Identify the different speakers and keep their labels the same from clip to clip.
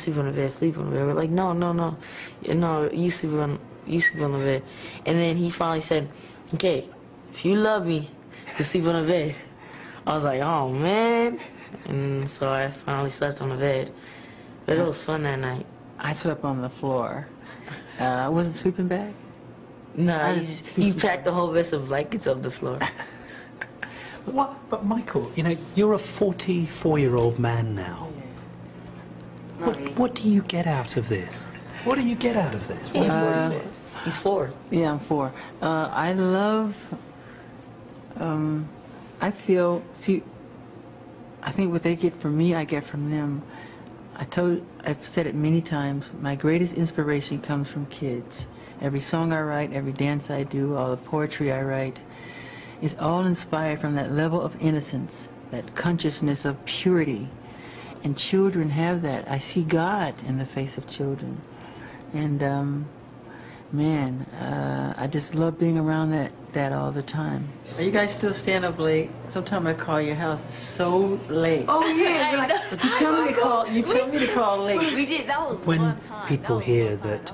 Speaker 1: sleep on the bed, sleep on the bed. We're like, no, no, no, no, you sleep on the bed. And then he finally said, okay, if you love me, you sleep on the bed. I was like, oh man. And so I finally slept on the bed. But it was fun that night.
Speaker 2: I slept on the floor. I wasn't sleeping bag?
Speaker 1: No, he packed the whole vest of blankets up the floor.
Speaker 3: What? But Michael, you know, you're a 44-year-old man now. What do you get out of this? What do you get out of this?
Speaker 1: He's 4.
Speaker 2: Yeah, I'm 4. I love, I feel, see, I think what they get from me, I get from them. I've said it many times, my greatest inspiration comes from kids. Every song I write, every dance I do, all the poetry I write, is all inspired from that level of innocence, that consciousness of purity. And children have that. I see God in the face of children. And man, I just love being around that all the time. Are you guys still staying up late? Sometimes I call your house so late.
Speaker 1: Oh yeah,
Speaker 2: but you tell me to call. You tell me to call late.
Speaker 1: We did. That was
Speaker 3: When
Speaker 1: one time.
Speaker 3: people hear that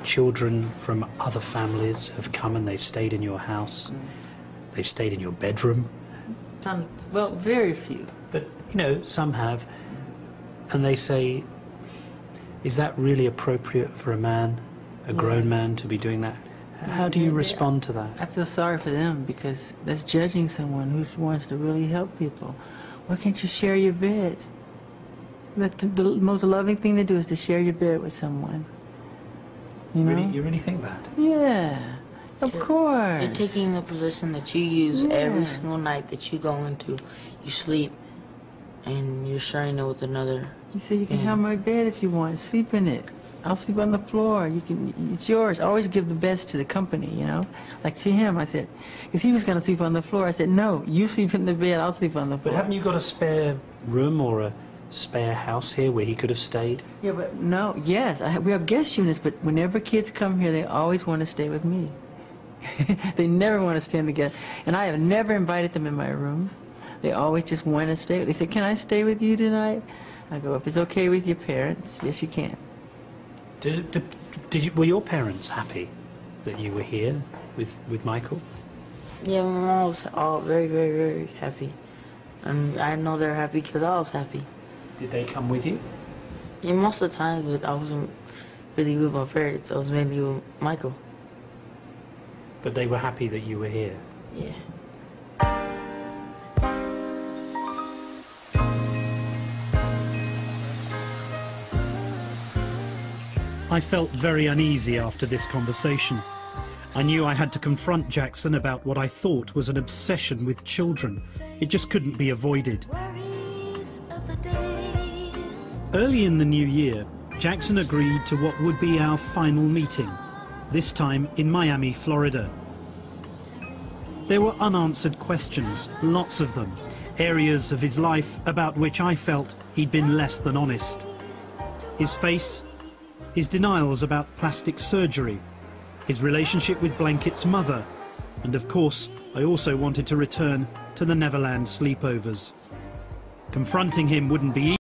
Speaker 3: children from other families have come and they've stayed in your house, they've stayed in your bedroom.
Speaker 2: Well, very few.
Speaker 3: But, you know, some have, and they say, is that really appropriate for a man, a grown man, to be doing that? How do you respond to that?
Speaker 2: I feel sorry for them because that's judging someone who wants to really help people. Why can't you share your bed? The most loving thing to do is to share your bed with someone. You know?
Speaker 3: Really, you really think that?
Speaker 2: Yeah, of course.
Speaker 1: You're taking the position that you use every single night that you go into. You sleep, and you're sharing it with another.
Speaker 2: You say you can have my bed if you want. Sleep in it. I'll sleep on the floor. You can. It's yours. Always give the best to the company. You know, like to him, I said, because he was going to sleep on the floor. I said, no, you sleep in the bed. I'll sleep on the floor.
Speaker 3: But haven't you got a spare room or a spare house here where he could have stayed?
Speaker 2: Yeah, but no. Yes, we have guest units, but whenever kids come here, they always want to stay with me. They never want to stay in the guest, and I have never invited them in my room. They always just want to stay. They say, can I stay with you tonight? I go, if it's okay with your parents, yes, you can.
Speaker 3: Were your parents happy that you were here with Michael?
Speaker 1: Yeah, my mom was all very, very, very happy. And I know they're happy because I was happy.
Speaker 3: Did they come with you?
Speaker 1: Yeah, most of the time, but I wasn't really with my parents. I was mainly with Michael.
Speaker 3: But they were happy that you were here?
Speaker 1: Yeah.
Speaker 4: I felt very uneasy after this conversation. I knew I had to confront Jackson about what I thought was an obsession with children. It just couldn't be avoided. Early in the new year, Jackson agreed to what would be our final meeting, this time in Miami, Florida. There were unanswered questions, lots of them, areas of his life about which I felt he'd been less than honest. His face, his denials about plastic surgery, his relationship with Blanket's mother, and of course, I also wanted to return to the Neverland sleepovers. Confronting him wouldn't be easy.